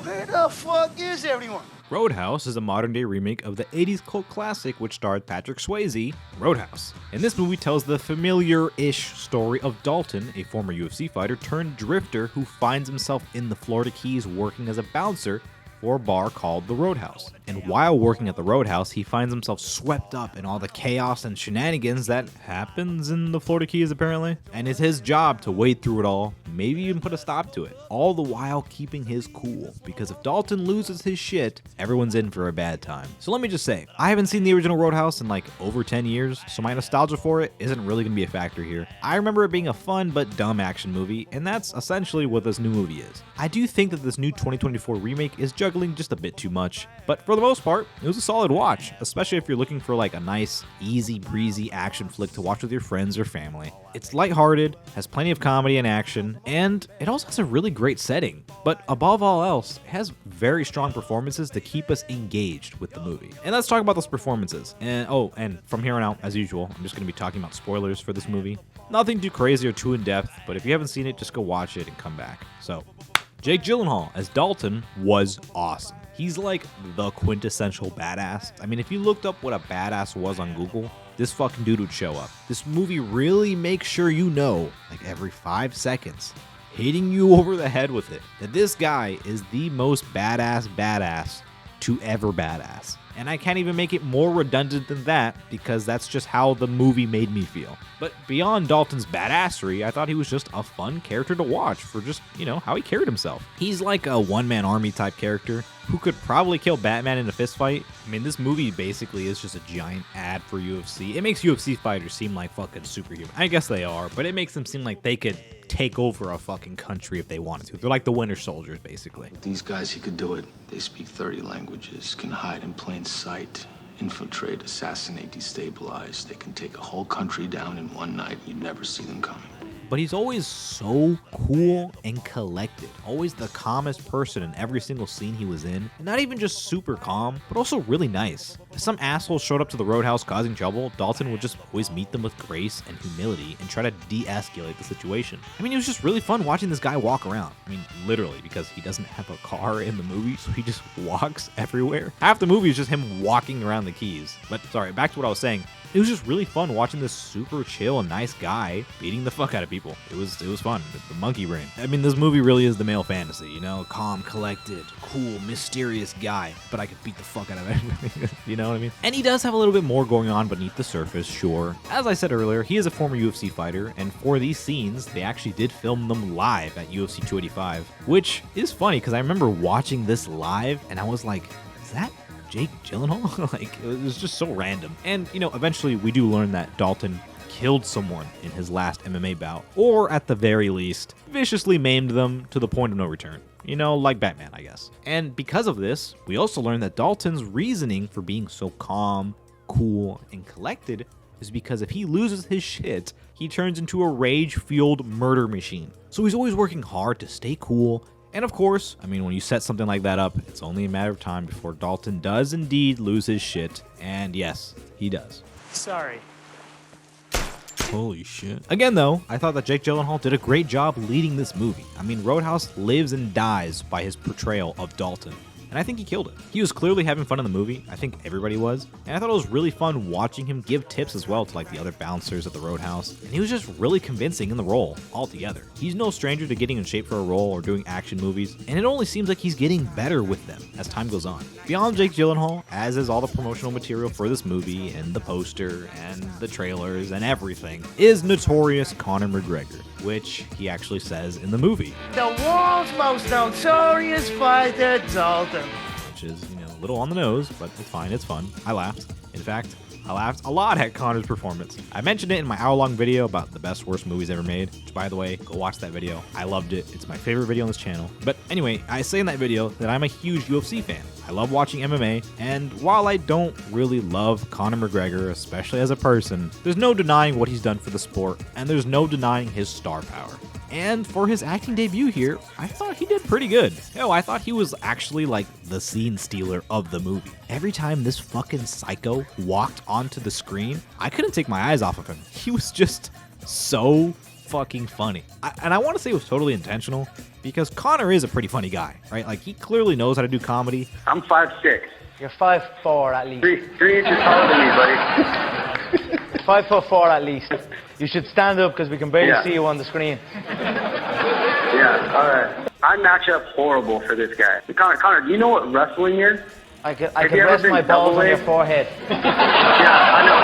Where the fuck is everyone? Roadhouse is a modern-day remake of the 80s cult classic which starred Patrick Swayze, Roadhouse. And this movie tells the familiar-ish story of Dalton, a former UFC fighter turned drifter who finds himself in the Florida Keys working as a bouncer for a bar called the Roadhouse. And while working at the Roadhouse, he finds himself swept up in all the chaos and shenanigans that happens in the Florida Keys apparently. And it's his job to wade through it all, maybe even put a stop to it, all the while keeping his cool. Because if Dalton loses his shit, everyone's in for a bad time. So let me just say, I haven't seen the original Roadhouse in like over 10 years, so my nostalgia for it isn't really gonna be a factor here. I remember it being a fun but dumb action movie, and that's essentially what this new movie is. I do think that this new 2024 remake is juggling just a bit too much, but for the most part, it was a solid watch, especially if you're looking for like a nice, easy breezy action flick to watch with your friends or family. It's lighthearted, has plenty of comedy and action, and it also has a really great setting. But above all else, it has very strong performances to keep us engaged with the movie. And let's talk about those performances. And from here on out, as usual, I'm just going to be talking about spoilers for this movie. Nothing too crazy or too in-depth, but if you haven't seen it, just go watch it and come back. So, Jake Gyllenhaal as Dalton was awesome. He's like the quintessential badass. I mean, if you looked up what a badass was on Google, this fucking dude would show up. This movie really makes sure you know, like every 5 seconds, hitting you over the head with it, that this guy is the most badass to ever badass. And I can't even make it more redundant than that because that's just how the movie made me feel. But beyond Dalton's badassery, I thought he was just a fun character to watch for just, how he carried himself. He's like a one-man army type character who could probably kill Batman in a fist fight. I mean, this movie basically is just a giant ad for UFC. It makes UFC fighters seem like fucking superhuman. I guess they are, but it makes them seem like they could take over a fucking country if they wanted to. They're like the Winter Soldiers, basically. These guys, he could do it. They speak 30 languages, can hide in plain sight, infiltrate, assassinate, destabilize. They can take a whole country down in one night. You'd never see them coming. But he's always so cool and collected. Always the calmest person in every single scene he was in. And not even just super calm, but also really nice. If some asshole showed up to the Roadhouse causing trouble, Dalton would just always meet them with grace and humility and try to de-escalate the situation. I mean, it was just really fun watching this guy walk around. I mean, literally, because he doesn't have a car in the movie, so he just walks everywhere. Half the movie is just him walking around the Keys. But sorry, back to what I was saying. It was just really fun watching this super chill and nice guy beating the fuck out of people. It was fun. The monkey brain. I mean, this movie really is the male fantasy, calm, collected, cool, mysterious guy, but I could beat the fuck out of everybody. You know what I mean? And he does have a little bit more going on beneath the surface, sure. As I said earlier, he is a former UFC fighter, and for these scenes, they actually did film them live at UFC 285, which is funny because I remember watching this live and I was like, is that Jake Gyllenhaal? Like, it was just so random. And, eventually we do learn that Dalton killed someone in his last MMA bout, or at the very least, viciously maimed them to the point of no return. Like Batman, I guess. And because of this, we also learn that Dalton's reasoning for being so calm, cool, and collected is because if he loses his shit, he turns into a rage-fueled murder machine. So he's always working hard to stay cool. And of course, I mean, when you set something like that up, it's only a matter of time before Dalton does indeed lose his shit. And yes, he does. Sorry. Holy shit. Again, though, I thought that Jake Gyllenhaal did a great job leading this movie. I mean, Roadhouse lives and dies by his portrayal of Dalton. And I think he killed it. He was clearly having fun in the movie. I think everybody was. And I thought it was really fun watching him give tips as well to like the other bouncers at the Roadhouse. And he was just really convincing in the role altogether. He's no stranger to getting in shape for a role or doing action movies. And it only seems like he's getting better with them as time goes on. Beyond Jake Gyllenhaal, as is all the promotional material for this movie and the poster and the trailers and everything, is notorious Conor McGregor, which he actually says in the movie. The world's most notorious fighter, Dalton. Which is, a little on the nose, but it's fine, it's fun. I laughed. In fact, I laughed a lot at Conor's performance. I mentioned it in my hour-long video about the best, worst movies ever made, which, by the way, go watch that video. I loved it. It's my favorite video on this channel. But anyway, I say in that video that I'm a huge UFC fan. I love watching MMA, and while I don't really love Conor McGregor, especially as a person, there's no denying what he's done for the sport, and there's no denying his star power. And for his acting debut here, I thought he did pretty good. Hell, I thought he was actually like the scene stealer of the movie. Every time this fucking psycho walked onto the screen, I couldn't take my eyes off of him. He was just so fucking funny. And I want to say it was totally intentional because Connor is a pretty funny guy, right? Like, he clearly knows how to do comedy. I'm 5'6". You're 5'4" at least. Three inches taller than me, buddy. 5'4" at least. You should stand up because we can barely Yeah. see you on the screen. Yeah, all right. I match up horrible for this guy. Connor, do you know what wrestling is? I could Have you ever rest been my balls on your double-legged? forehead. Yeah, I know.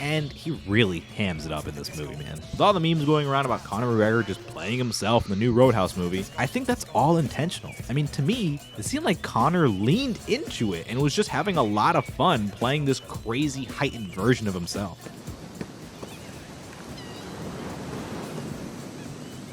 And he really hams it up in this movie, man. With all the memes going around about Conor McGregor just playing himself in the new Roadhouse movie, I think that's all intentional. I mean, to me, it seemed like Conor leaned into it and was just having a lot of fun playing this crazy heightened version of himself.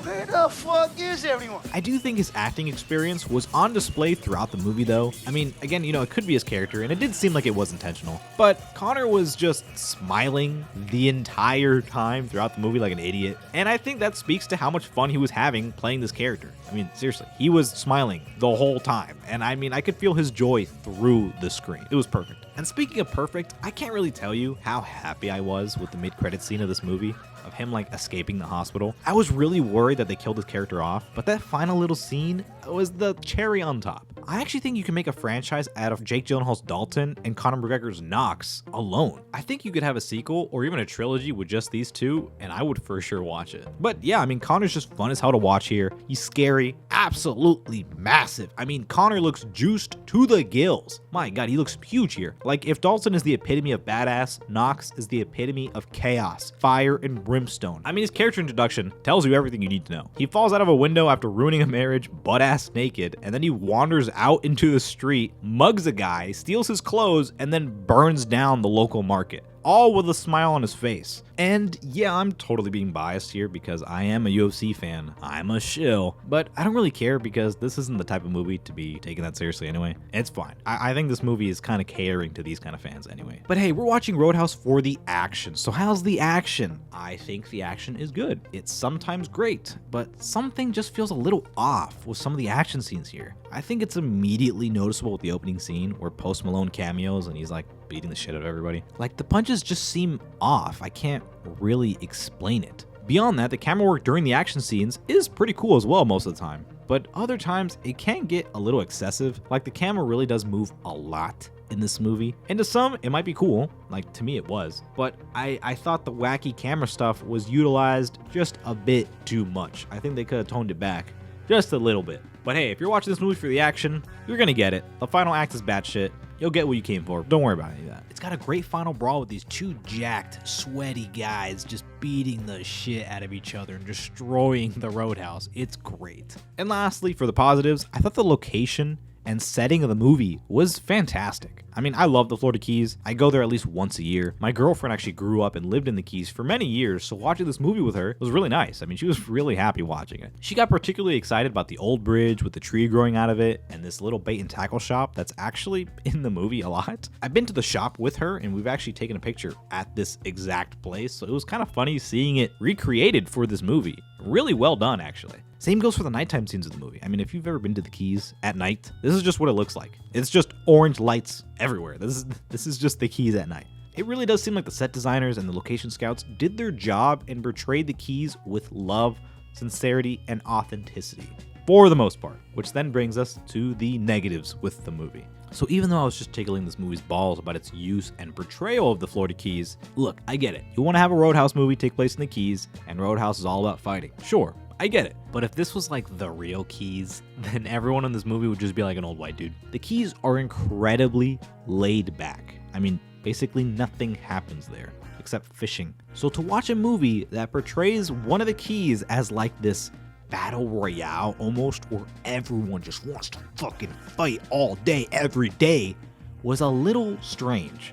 Where the fuck is everyone? I do think his acting experience was on display throughout the movie, though. I mean, again, it could be his character, and it did seem like it was intentional. But Connor was just smiling the entire time throughout the movie like an idiot. And I think that speaks to how much fun he was having playing this character. I mean, seriously, he was smiling the whole time. And I mean, I could feel his joy through the screen. It was perfect. And speaking of perfect, I can't really tell you how happy I was with the mid-credit scene of this movie, of him like escaping the hospital. I was really worried that they killed his character off, but that final little scene was the cherry on top. I actually think you can make a franchise out of Jake Gyllenhaal's Dalton and Conor McGregor's Knox alone. I think you could have a sequel or even a trilogy with just these two, and I would for sure watch it. But yeah, I mean, Conor's just fun as hell to watch here. He's scary, absolutely massive. I mean, Conor looks juiced to the gills. My God, he looks huge here. Like, if Dalton is the epitome of badass, Knox is the epitome of chaos, fire, and brimstone. I mean, his character introduction tells you everything you need to know. He falls out of a window after ruining a marriage, butt-ass naked, and then he wanders out into the street, mugs a guy, steals his clothes, and then burns down the local market. All with a smile on his face. And yeah, I'm totally being biased here because I am a UFC fan. I'm a shill. But I don't really care because this isn't the type of movie to be taken that seriously anyway. It's fine. I think this movie is kind of catering to these kind of fans anyway. But hey, we're watching Roadhouse for the action. So how's the action? I think the action is good. It's sometimes great, but something just feels a little off with some of the action scenes here. I think it's immediately noticeable with the opening scene where Post Malone cameos and he's like beating the shit out of everybody. Like, the punches just seem off. I can't really explain it. Beyond that, the camera work during the action scenes is pretty cool as well most of the time. But other times, it can get a little excessive. Like, the camera really does move a lot in this movie. And to some, it might be cool. Like, to me, it was. But I thought the wacky camera stuff was utilized just a bit too much. I think they could have toned it back just a little bit. But hey, if you're watching this movie for the action, you're gonna get it. The final act is batshit. You'll get what you came for. Don't worry about any of that. It's got a great final brawl with these two jacked, sweaty guys just beating the shit out of each other and destroying the Roadhouse. It's great. And lastly, for the positives, I thought the location and setting of the movie was fantastic. I mean, I love the Florida Keys. I go there at least once a year. My girlfriend actually grew up and lived in the Keys for many years, so watching this movie with her was really nice. I mean, she was really happy watching it. She got particularly excited about the old bridge with the tree growing out of it and this little bait and tackle shop that's actually in the movie a lot. I've been to the shop with her and we've actually taken a picture at this exact place, so it was kind of funny seeing it recreated for this movie. Really well done, actually. Same goes for the nighttime scenes of the movie. I mean, if you've ever been to the Keys at night, this is just what it looks like. It's just orange lights everywhere. This is just the Keys at night. It really does seem like the set designers and the location scouts did their job and portrayed the Keys with love, sincerity, and authenticity, for the most part, which then brings us to the negatives with the movie. So even though I was just tickling this movie's balls about its use and portrayal of the Florida Keys, look, I get it. You want to have a Roadhouse movie take place in the Keys, and Roadhouse is all about fighting. Sure, I get it. But if this was like the real Keys, then everyone in this movie would just be like an old white dude. The Keys are incredibly laid back. I mean, basically nothing happens there except fishing. So to watch a movie that portrays one of the Keys as like this battle royale almost, where everyone just wants to fucking fight all day, every day, was a little strange.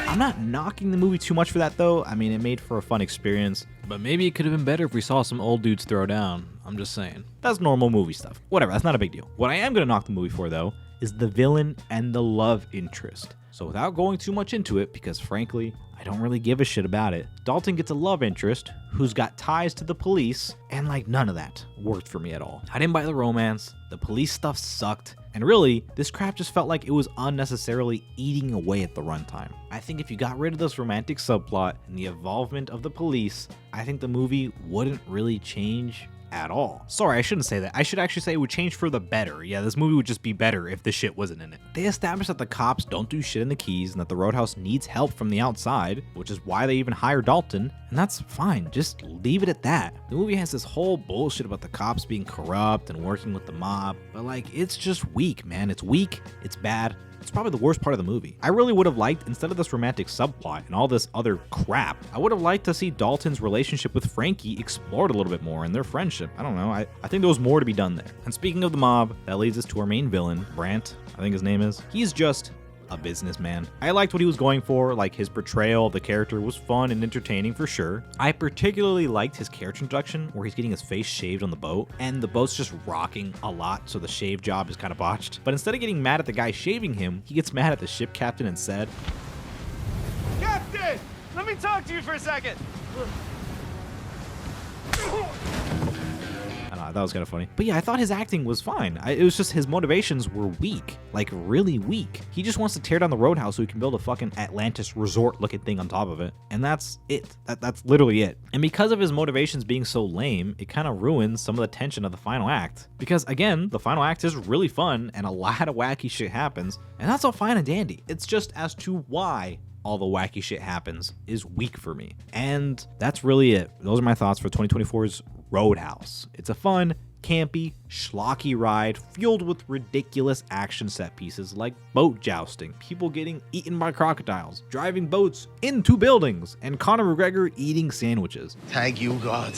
I'm not knocking the movie too much for that though. I mean, it made for a fun experience, but maybe it could have been better if we saw some old dudes throw down. I'm just saying. That's normal movie stuff. Whatever, that's not a big deal. What I am gonna knock the movie for though is the villain and the love interest. So without going too much into it, because frankly, I don't really give a shit about it, Dalton gets a love interest who's got ties to the police, and like none of that worked for me at all. I didn't buy the romance, the police stuff sucked, and really, this crap just felt like it was unnecessarily eating away at the runtime. I think if you got rid of this romantic subplot and the involvement of the police, I think the movie wouldn't really change at all. Sorry, I shouldn't say that. I should actually say it would change for the better. Yeah, this movie would just be better if the shit wasn't in it. They established that the cops don't do shit in the Keys and that the Roadhouse needs help from the outside, which is why they even hire Dalton, and that's fine. Just leave it at that. The movie has this whole bullshit about the cops being corrupt and working with the mob, but like, it's just weak, man. It's weak, it's bad. It's probably the worst part of the movie. I really would have liked, instead of this romantic subplot and all this other crap, I would have liked to see Dalton's relationship with Frankie explored a little bit more and their friendship. I don't know. I think there was more to be done there. And speaking of the mob, that leads us to our main villain, Brandt, I think his name is. He's just a businessman. I liked what he was going for, like his portrayal of the character was fun and entertaining for sure. I particularly liked his character introduction where he's getting his face shaved on the boat and the boat's just rocking a lot, so the shave job is kind of botched. But instead of getting mad at the guy shaving him, he gets mad at the ship captain and said, Captain, let me talk to you for a second. I don't know, that was kind of funny. But yeah, I thought his acting was fine. It was just his motivations were weak, like really weak. He just wants to tear down the Roadhouse so he can build a fucking Atlantis resort looking thing on top of it. And that's it. That's literally it. And because of his motivations being so lame, it kind of ruins some of the tension of the final act. Because again, the final act is really fun and a lot of wacky shit happens. And that's all fine and dandy. It's just as to why all the wacky shit happens is weak for me. And that's really it. Those are my thoughts for 2024's Roadhouse. It's a fun, campy, schlocky ride fueled with ridiculous action set pieces like boat jousting, people getting eaten by crocodiles, driving boats into buildings, and Conor McGregor eating sandwiches. Thank you, God.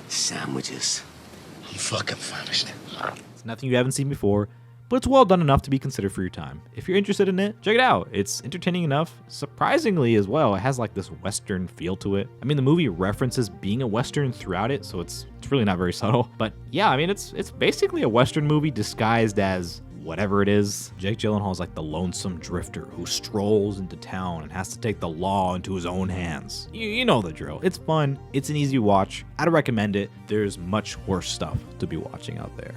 Sandwiches. I'm fucking famished. It's nothing you haven't seen before, but it's well done enough to be considered for your time. If you're interested in it, check it out. It's entertaining enough. Surprisingly as well, it has like this Western feel to it. I mean, the movie references being a Western throughout it, so it's really not very subtle. But yeah, I mean, it's basically a Western movie disguised as whatever it is. Jake Gyllenhaal is like the lonesome drifter who strolls into town and has to take the law into his own hands. You know the drill. It's fun. It's an easy watch. I'd recommend it. There's much worse stuff to be watching out there.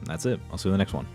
That's it. I'll see you in the next one.